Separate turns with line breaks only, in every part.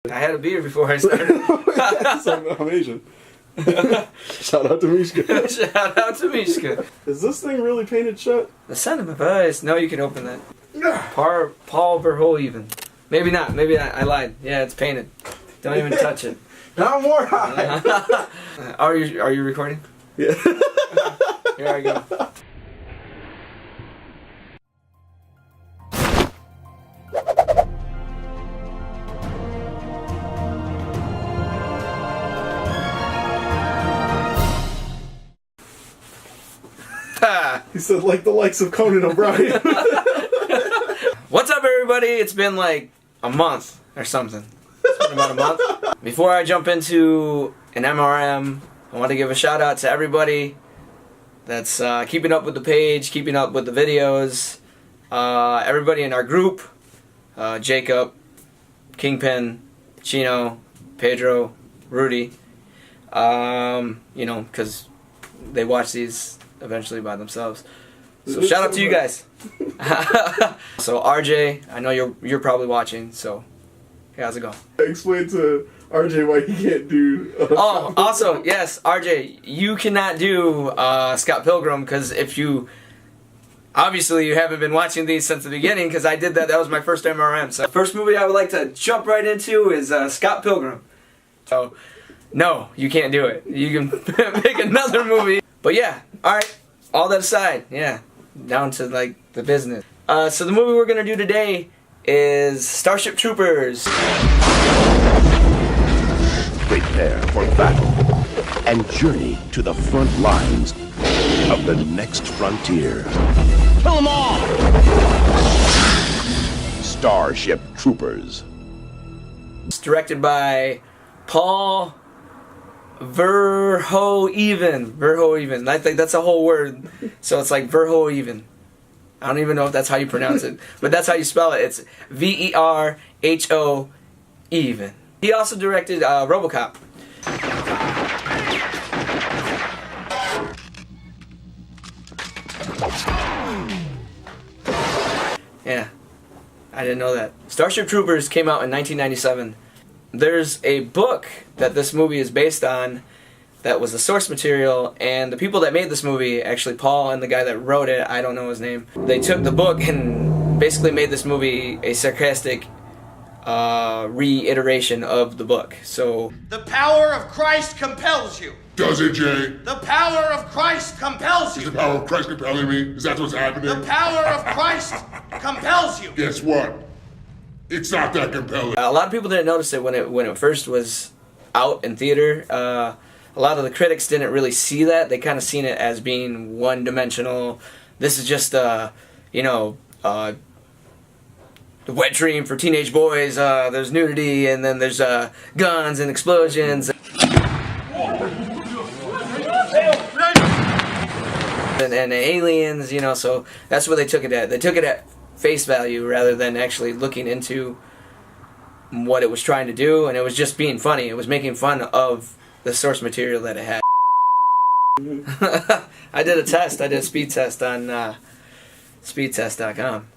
I had a beer before I started.
So I'm Asian. Shout out to Mishka.
Shout out to Mishka.
Is this thing really painted shut?
The son of a bitch. No, you can open that. Paul Verhoeven. Maybe not. Maybe I lied. Yeah, it's painted. Don't even touch it.
Now more high.
Are you recording?
Yeah.
Here I go.
He said like the likes of Conan O'Brien.
What's up, everybody? It's been like a month or something. It's been about a month. Before I jump into an MRM, I want to give a shout out to everybody that's keeping up with the page, keeping up with the videos. Everybody in our group, Jacob, Kingpin, Chino, Pedro, Rudy. You know, because they watch these eventually by themselves. So shout out to you guys. So RJ, I know you're probably watching, so hey, how's it going?
Explain to RJ why he can't do
oh, also, yes, RJ, you cannot do Scott Pilgrim, because if you obviously you haven't been watching these since the beginning, because I did that was my first MRM. So the first movie I would like to jump right into is Scott Pilgrim. So no, you can't do it. You can make another movie. But yeah, alright, all that aside, yeah, down to like the business. So the movie we're going to do today is Starship Troopers.
Prepare for battle and journey to the front lines of the next frontier. Kill them all! Starship Troopers.
It's directed by Paul Verhoeven. I think that's a whole word. So it's like Verhoeven. I don't even know if that's how you pronounce it, but that's how you spell it. It's V-E-R-H-O even. He also directed RoboCop. Yeah, I didn't know that. Starship Troopers came out in 1997. There's a book that this movie is based on that was the source material, and the people that made this movie, actually Paul and the guy that wrote it, I don't know his name, they took the book and basically made this movie a sarcastic reiteration of the book. So
the power of Christ compels you.
Does it, Jay?
The power of Christ compels you.
Is the power of Christ compelling me? Is that what's happening?
The power of Christ compels you.
Guess what? It's not that compelling.
A lot of people didn't notice it when it first was out in theater. A lot of the critics didn't really see that. They kind of seen it as being one-dimensional. This is just you know, the wet dream for teenage boys. There's nudity, and then there's guns and explosions. And aliens, you know, so that's what they took it at. They took it at face value rather than actually looking into what it was trying to do, and it was just being funny. It was making fun of the source material that it had. I did a test. I did a speed test on speedtest.com.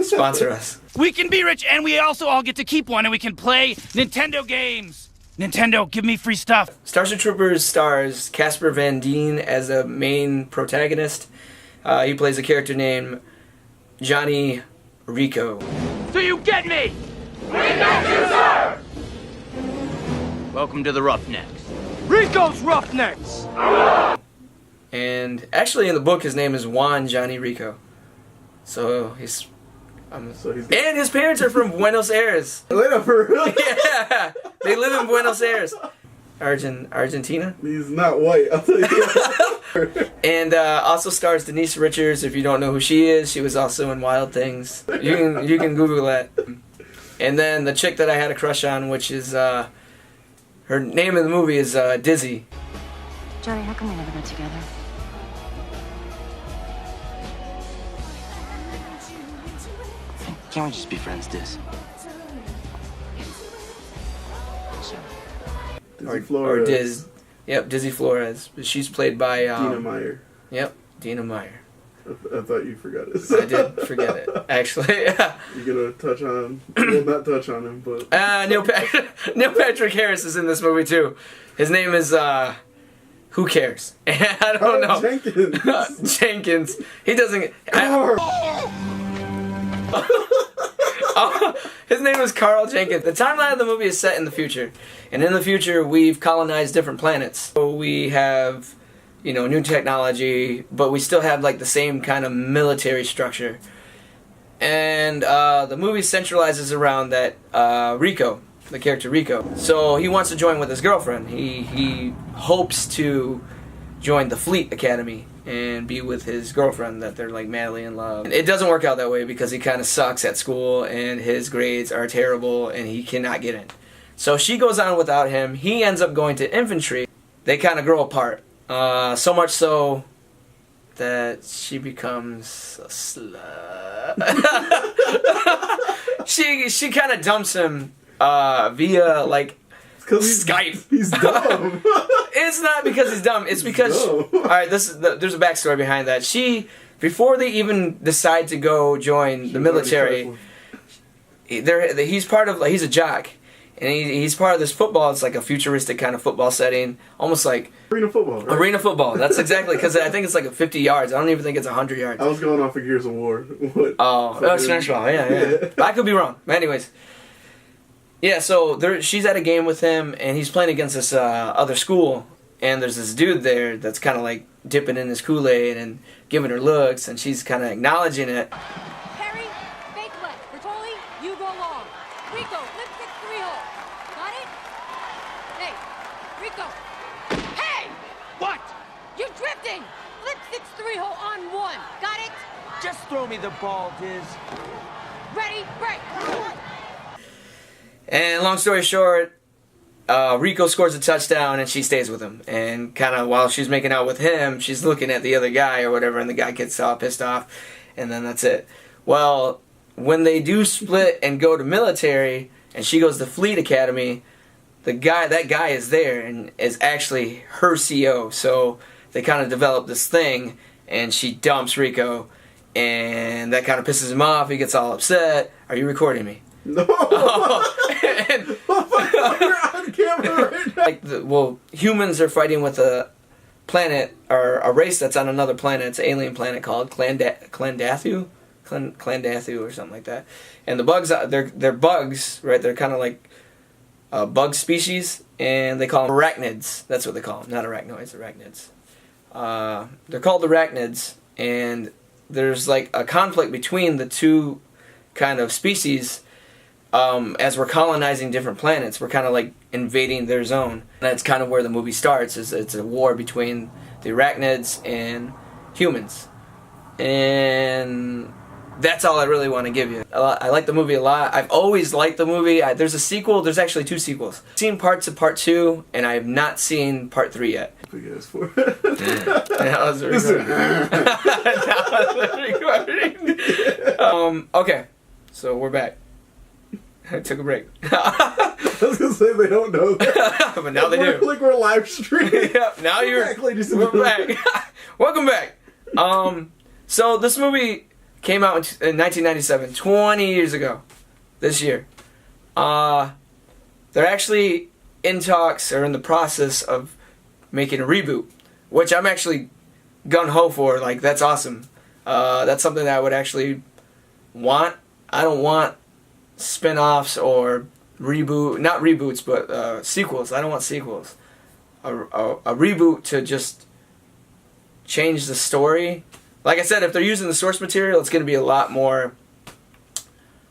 Sponsor us.
We can be rich, and we also all get to keep one, and we can play Nintendo games. Nintendo, give me free stuff.
Starship Troopers stars Casper Van Dien as a main protagonist. He plays a character named Johnny Rico.
Do you get me?
We get you, sir.
Welcome to the Roughnecks. Rico's Roughnecks!
And actually in the book his name is Juan Johnny Rico. So he's... and his parents are from Buenos Aires.
For real?
Yeah, they live in Buenos Aires. Argentina?
He's not white, I'll tell you.
And also stars Denise Richards. If you don't know who she is, she was also in Wild Things. You can Google that. And then the chick that I had a crush on, which is her name in the movie is Dizzy.
Johnny, how come we never got together?
Can't we just be friends, Diz?
Or Diz. Yep, Dizzy Flores. She's played by
Dina Meyer.
Yep, Dina Meyer.
I thought you forgot it.
I did forget it, actually.
You're gonna touch on, well, not touch on him, but
Neil Patrick Harris is in this movie too. His name is who cares? I don't know.
Jenkins.
Jenkins. He doesn't. His name is Carl Jenkins. The timeline of the movie is set in the future, and in the future we've colonized different planets. So we have, you know, new technology, but we still have like the same kind of military structure. And the movie centralizes around that Rico, the character Rico. So he wants to join with his girlfriend. He hopes to join the Fleet Academy and be with his girlfriend that they're like madly in love. And it doesn't work out that way because he kind of sucks at school and his grades are terrible and he cannot get in. So she goes on without him. He ends up going to infantry. They kind of grow apart. So much so that she becomes a slut. she kind of dumps him via like Skype.
He's dumb.
It's not because he's dumb. It's because alright, there's a backstory behind that. She, before they even decide to go join the military, he's a jock. And he's part of this football. It's like a futuristic kind of football setting, almost like
arena football. Right?
Arena football. That's exactly, because I think it's like 50 yards. I don't even think it's 100 yards.
I was going off of Gears of War.
Smash ball. Yeah. I could be wrong. But anyways, yeah. So she's at a game with him, and he's playing against this other school, and there's this dude there that's kind of like dipping in his Kool-Aid and giving her looks, and she's kind of acknowledging it.
Perry, fake left. Bertoli, you go long. Rico, flip 6-3 hole. Got it? Hey, Rico. Hey!
What?
You're drifting! Flip 6-3 hole on 1. Got it?
Just throw me the ball, Diz.
Ready, break!
And long story short, Rico scores a touchdown and she stays with him. And kind of while she's making out with him, she's looking at the other guy or whatever, and the guy gets all pissed off, and then that's it. Well, when they do split and go to military, and she goes to Fleet Academy, that guy is there and is actually her CO. So they kind of develop this thing, and she dumps Rico, and that kind of pisses him off. He gets all upset. Are you recording me?
No.
And,
You're on camera right now.
Well, humans are fighting with a planet or a race that's on another planet. It's an alien planet called Clandathu or something like that. And the bugs, they're bugs, right? They're kind of like a bug species, and they call them arachnids. That's what they call them, not arachnoids, arachnids. They're called arachnids, and there's like a conflict between the two kind of species. As we're colonizing different planets, we're kind of like invading their zone. And that's kind of where the movie starts. It's a war between the arachnids and humans. And that's all I really want to give you. I like the movie a lot. I've always liked the movie. There's a sequel. There's actually 2 sequels. I've seen parts of part 2, and I have not seen part 3 yet.
Big ass for
That was recording. That was recording. Okay, so we're back. I took a break.
I was gonna say they don't know that.
But now they do.
Like we're live streaming.
Yep, now you're
back, ladies and
we're back. Welcome back. So this movie came out in 1997, 20 years ago. This year. They're actually in talks or in the process of making a reboot, which I'm actually gung-ho for. Like, that's awesome. That's something that I would actually want. I don't want spin-offs or not reboots, but sequels. I don't want sequels. A reboot to just change the story. Like I said, if they're using the source material, it's going to be a lot more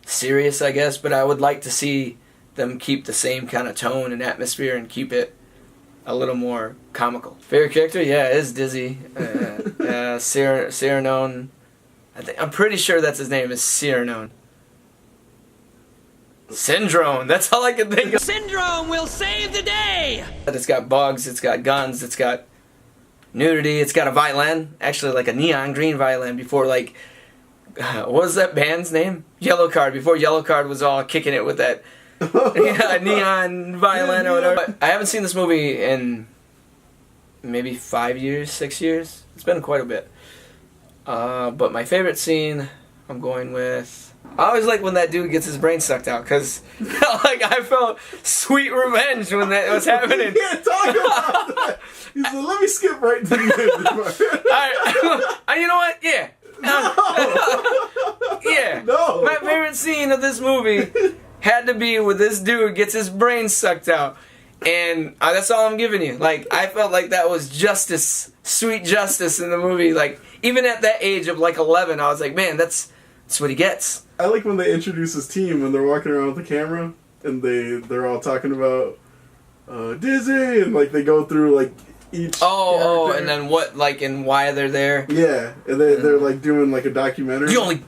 serious, I guess, but I would like to see them keep the same kind of tone and atmosphere and keep it a little more comical. Favorite character? Yeah, it is Dizzy. Cyrano. I'm pretty sure that's his name, is Cyrano. Syndrome, that's all I can think of.
Syndrome will save the day!
It's got bugs, it's got guns, it's got nudity, it's got a violin. Actually, like a neon green violin before, like, what was that band's name? Yellowcard, before Yellowcard was all kicking it with that neon violin or whatever. But I haven't seen this movie in maybe 5 years, 6 years. It's been quite a bit. But my favorite scene, I'm going with... I always like when that dude gets his brain sucked out, because like, I felt sweet revenge when that was happening.
You can't talk about that. He's like, let me skip right to the end.
Alright, you know what? Yeah. Yeah.
No.
My favorite scene of this movie had to be when this dude gets his brain sucked out. And that's all I'm giving you. Like, I felt like that was justice, sweet justice in the movie. Like, even at that age of like 11, I was like, man, that's what he gets.
I like when they introduce his team and they're walking around with the camera and they're all talking about Dizzy, and like they go through like each character.
And then what, like, and why they're there.
Yeah, and they're like doing like a documentary.
The only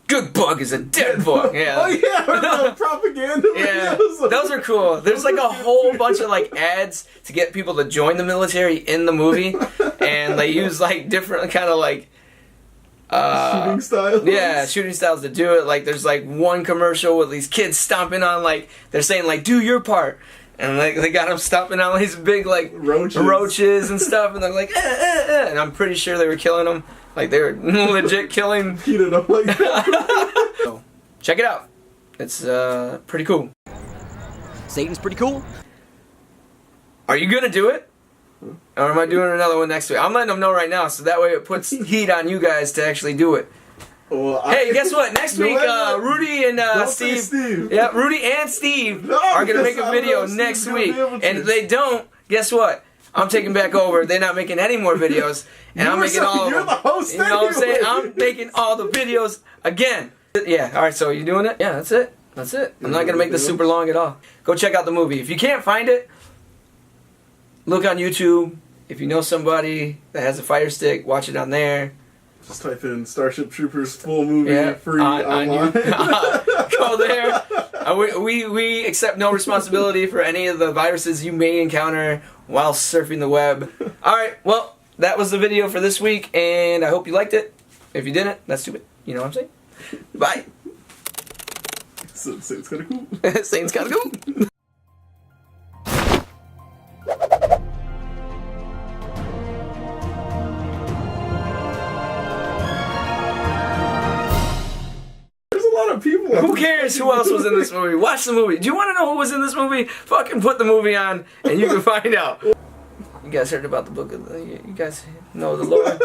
good bug is a dead bug. Yeah.
Oh yeah, the propaganda
Yeah,
videos.
those are cool. There's like a whole bunch of like ads to get people to join the military in the movie, and they use like different kind of like
shooting styles.
Yeah, shooting styles to do it. Like there's like one commercial with these kids stomping on, like, they're saying like, do your part. And like they got them stomping on these big like roaches and stuff, and they're like, and I'm pretty sure they were killing them. Like they were legit killing.
Heated up like that.
So, check it out. It's pretty cool.
Satan's pretty cool.
Are you gonna do it? Or am I doing another one next week? I'm letting them know right now, so that way it puts heat on you guys to actually do it.
Well,
hey, guess what? Next week, Rudy and
Steve.
Yeah, Rudy and Steve are gonna make a video next week. And if they don't, guess what? I'm taking back over. They're not making any more videos, and I'm making all of them.
You're the host.
You know what I'm saying? I'm making all the videos again. Yeah. All right. So you doing it? Yeah. That's it. That's it. I'm not gonna make this super long at all. Go check out the movie. If you can't find it, look on YouTube. If you know somebody that has a Fire Stick, watch it on there.
Just type in Starship Troopers full movie free online.
Go there. We accept no responsibility for any of the viruses you may encounter while surfing the web. Alright, well, that was the video for this week, and I hope you liked it. If you didn't, that's stupid. You know what I'm saying? Bye.
Satan's kinda cool.
Satan's kinda cool.
People.
Who cares who else was in this movie? Watch the movie. Do you want to know who was in this movie? Fucking put the movie on and you can find out. You guys heard about the book of the... You guys know the Lord?